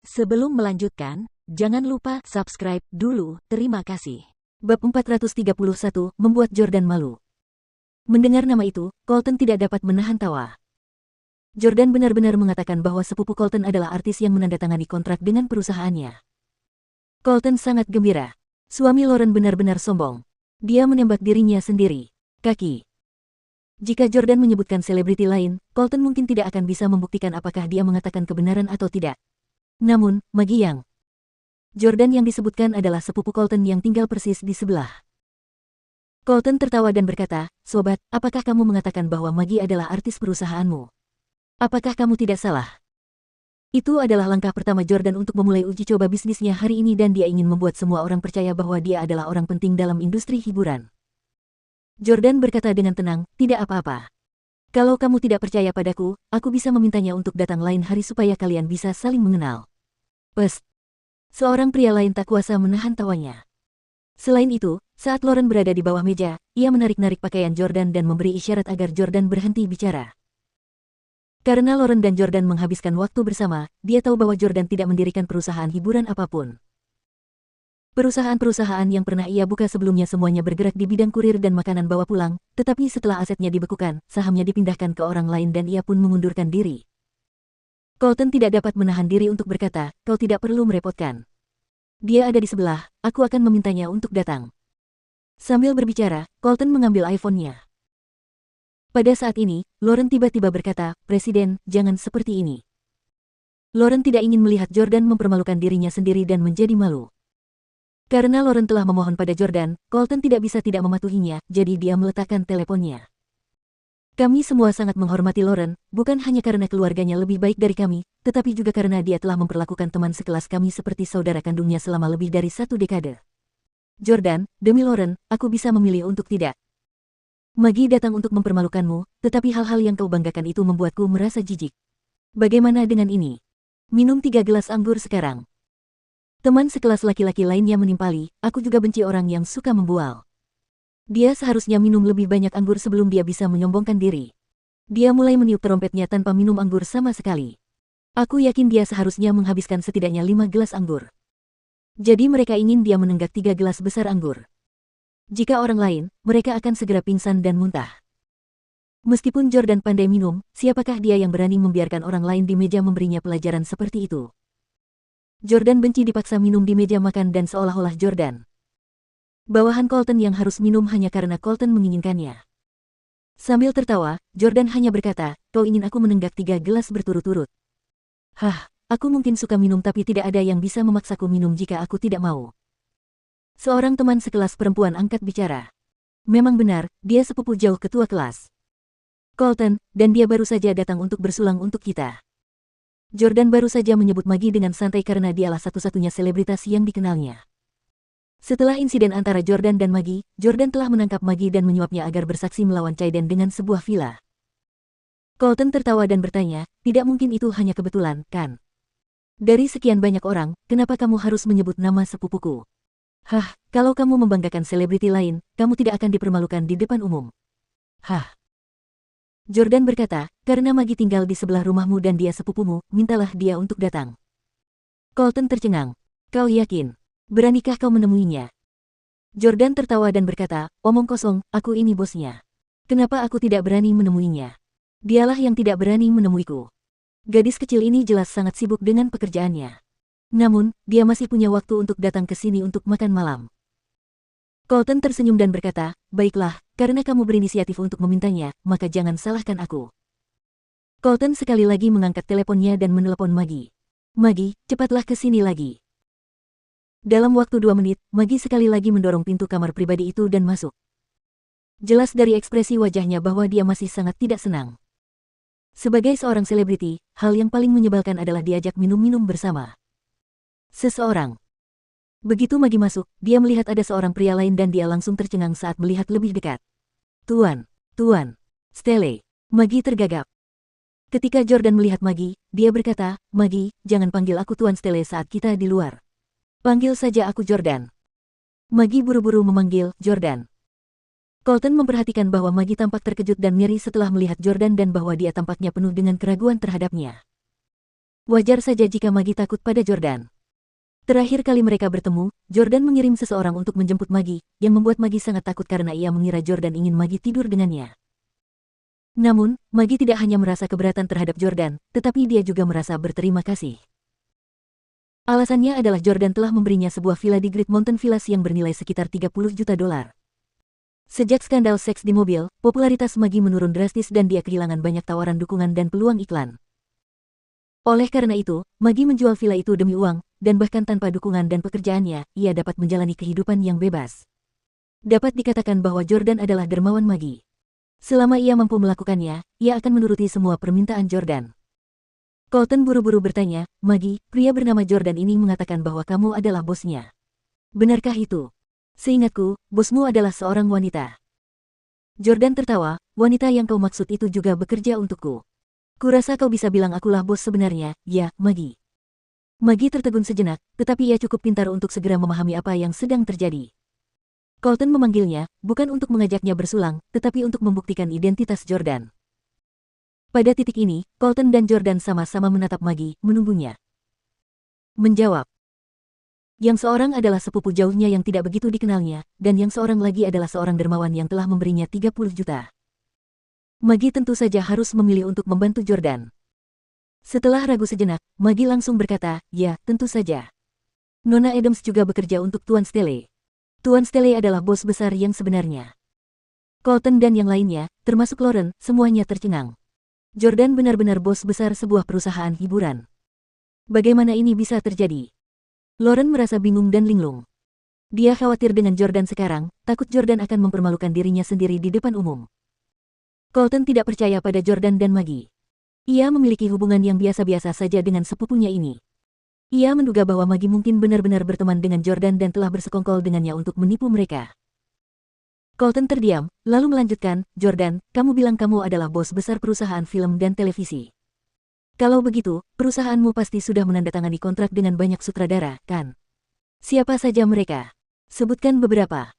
Sebelum melanjutkan, jangan lupa subscribe dulu, terima kasih. Bab 431, membuat Jordan malu. Mendengar nama itu, Colton tidak dapat menahan tawa. Jordan benar-benar mengatakan bahwa sepupu Colton adalah artis yang menandatangani kontrak dengan perusahaannya. Colton sangat gembira. Suami Lauren benar-benar sombong. Dia menembak dirinya sendiri. Kaki. Jika Jordan menyebutkan selebriti lain, Colton mungkin tidak akan bisa membuktikan apakah dia mengatakan kebenaran atau tidak. Namun, Maggie yang Jordan yang disebutkan adalah sepupu Colton yang tinggal persis di sebelah. Colton tertawa dan berkata, "Sobat, apakah kamu mengatakan bahwa Maggie adalah artis perusahaanmu? Apakah kamu tidak salah?" Itu adalah langkah pertama Jordan untuk memulai uji coba bisnisnya hari ini dan dia ingin membuat semua orang percaya bahwa dia adalah orang penting dalam industri hiburan. Jordan berkata dengan tenang, "Tidak apa-apa. Kalau kamu tidak percaya padaku, aku bisa memintanya untuk datang lain hari supaya kalian bisa saling mengenal." Pes. Seorang pria lain tak kuasa menahan tawanya. Selain itu, saat Lauren berada di bawah meja, ia menarik-narik pakaian Jordan dan memberi isyarat agar Jordan berhenti bicara. Karena Lauren dan Jordan menghabiskan waktu bersama, dia tahu bahwa Jordan tidak mendirikan perusahaan hiburan apapun. Perusahaan-perusahaan yang pernah ia buka sebelumnya semuanya bergerak di bidang kurir dan makanan bawa pulang, tetapi setelah asetnya dibekukan, sahamnya dipindahkan ke orang lain dan ia pun mengundurkan diri. Colton tidak dapat menahan diri untuk berkata, "Kau tidak perlu merepotkan. Dia ada di sebelah, aku akan memintanya untuk datang." Sambil berbicara, Colton mengambil iPhone-nya. Pada saat ini, Lauren tiba-tiba berkata, "Presiden, jangan seperti ini." Lauren tidak ingin melihat Jordan mempermalukan dirinya sendiri dan menjadi malu. Karena Lauren telah memohon pada Jordan, Colton tidak bisa tidak mematuhinya, jadi dia meletakkan teleponnya. "Kami semua sangat menghormati Lauren, bukan hanya karena keluarganya lebih baik dari kami, tetapi juga karena dia telah memperlakukan teman sekelas kami seperti saudara kandungnya selama lebih dari 1 dekade. Jordan, demi Lauren, aku bisa memilih untuk tidak. Maggie datang untuk mempermalukanmu, tetapi hal-hal yang kau banggakan itu membuatku merasa jijik. Bagaimana dengan ini? Minum 3 gelas anggur sekarang." Teman sekelas laki-laki lainnya menimpali, "Aku juga benci orang yang suka membual. Dia seharusnya minum lebih banyak anggur sebelum dia bisa menyombongkan diri." Dia mulai meniup trompetnya tanpa minum anggur sama sekali. "Aku yakin dia seharusnya menghabiskan setidaknya 5 gelas anggur. Jadi mereka ingin dia menenggak 3 gelas besar anggur. Jika orang lain, mereka akan segera pingsan dan muntah." Meskipun Jordan pandai minum, siapakah dia yang berani membiarkan orang lain di meja memberinya pelajaran seperti itu? Jordan benci dipaksa minum di meja makan dan seolah-olah Jordan bawahan Colton yang harus minum hanya karena Colton menginginkannya. Sambil tertawa, Jordan hanya berkata, "Kau ingin aku menenggak 3 gelas berturut-turut? Hah, aku mungkin suka minum tapi tidak ada yang bisa memaksaku minum jika aku tidak mau." Seorang teman sekelas perempuan angkat bicara. "Memang benar, dia sepupu jauh ketua kelas Colton, dan dia baru saja datang untuk bersulang untuk kita." Jordan baru saja menyebut Maggie dengan santai karena dialah satu-satunya selebritas yang dikenalnya. Setelah insiden antara Jordan dan Maggie, Jordan telah menangkap Maggie dan menyuapnya agar bersaksi melawan Chaiden dengan sebuah villa. Colton tertawa dan bertanya, "Tidak mungkin itu hanya kebetulan, kan? Dari sekian banyak orang, kenapa kamu harus menyebut nama sepupuku? Hah, kalau kamu membanggakan selebriti lain, kamu tidak akan dipermalukan di depan umum." "Hah?" Jordan berkata, "Karena Maggie tinggal di sebelah rumahmu dan dia sepupumu, mintalah dia untuk datang." Colton tercengang. "Kau yakin? Beranikah kau menemuinya?" Jordan tertawa dan berkata, "Omong kosong, aku ini bosnya. Kenapa aku tidak berani menemuinya? Dialah yang tidak berani menemuiku." Gadis kecil ini jelas sangat sibuk dengan pekerjaannya. Namun, dia masih punya waktu untuk datang ke sini untuk makan malam. Colton tersenyum dan berkata, "Baiklah, karena kamu berinisiatif untuk memintanya, maka jangan salahkan aku." Colton sekali lagi mengangkat teleponnya dan menelepon Maggie. "Maggie, cepatlah ke sini lagi." Dalam waktu 2 menit, Maggie sekali lagi mendorong pintu kamar pribadi itu dan masuk. Jelas dari ekspresi wajahnya bahwa dia masih sangat tidak senang. Sebagai seorang selebriti, hal yang paling menyebalkan adalah diajak minum-minum bersama seseorang. Begitu Maggie masuk, dia melihat ada seorang pria lain dan dia langsung tercengang saat melihat lebih dekat. Tuan Stelle." Maggie tergagap. Ketika Jordan melihat Maggie, dia berkata, "Maggie, jangan panggil aku Tuan Stelle saat kita di luar. Panggil saja aku Jordan." Maggie buru-buru memanggil Jordan. Colton memperhatikan bahwa Maggie tampak terkejut dan miris setelah melihat Jordan dan bahwa dia tampaknya penuh dengan keraguan terhadapnya. Wajar saja jika Maggie takut pada Jordan. Terakhir kali mereka bertemu, Jordan mengirim seseorang untuk menjemput Maggie, yang membuat Maggie sangat takut karena ia mengira Jordan ingin Maggie tidur dengannya. Namun, Maggie tidak hanya merasa keberatan terhadap Jordan, tetapi dia juga merasa berterima kasih. Alasannya adalah Jordan telah memberinya sebuah villa di Great Mountain Villas yang bernilai sekitar 30 juta dolar. Sejak skandal seks di mobil, popularitas Maggie menurun drastis dan dia kehilangan banyak tawaran dukungan dan peluang iklan. Oleh karena itu, Maggie menjual villa itu demi uang, dan bahkan tanpa dukungan dan pekerjaannya, ia dapat menjalani kehidupan yang bebas. Dapat dikatakan bahwa Jordan adalah dermawan Maggie. Selama ia mampu melakukannya, ia akan menuruti semua permintaan Jordan. Colton buru-buru bertanya, Maggie, pria bernama Jordan ini mengatakan bahwa kamu adalah bosnya. Benarkah itu? Seingatku, bosmu adalah seorang wanita. Jordan tertawa, wanita yang kau maksud itu juga bekerja untukku. Kurasa kau bisa bilang akulah bos sebenarnya, ya, Maggie. Maggie tertegun sejenak, tetapi ia cukup pintar untuk segera memahami apa yang sedang terjadi. Colton memanggilnya, bukan untuk mengajaknya bersulang, tetapi untuk membuktikan identitas Jordan. Pada titik ini, Colton dan Jordan sama-sama menatap Maggie, menunggunya. Menjawab. Yang seorang adalah sepupu jauhnya yang tidak begitu dikenalnya, dan yang seorang lagi adalah seorang dermawan yang telah memberinya 30 juta. Maggie tentu saja harus memilih untuk membantu Jordan. Setelah ragu sejenak, Maggie langsung berkata, ya, tentu saja. Nona Adams juga bekerja untuk Tuan Stele. Tuan Stele adalah bos besar yang sebenarnya. Colton dan yang lainnya, termasuk Lauren, semuanya tercengang. Jordan benar-benar bos besar sebuah perusahaan hiburan. Bagaimana ini bisa terjadi? Lauren merasa bingung dan linglung. Dia khawatir dengan Jordan sekarang, takut Jordan akan mempermalukan dirinya sendiri di depan umum. Colton tidak percaya pada Jordan dan Maggie. Ia memiliki hubungan yang biasa-biasa saja dengan sepupunya ini. Ia menduga bahwa Maggie mungkin benar-benar berteman dengan Jordan dan telah bersekongkol dengannya untuk menipu mereka. Colton terdiam, lalu melanjutkan, Jordan, kamu bilang kamu adalah bos besar perusahaan film dan televisi. Kalau begitu, perusahaanmu pasti sudah menandatangani kontrak dengan banyak sutradara, kan? Siapa saja mereka? Sebutkan beberapa.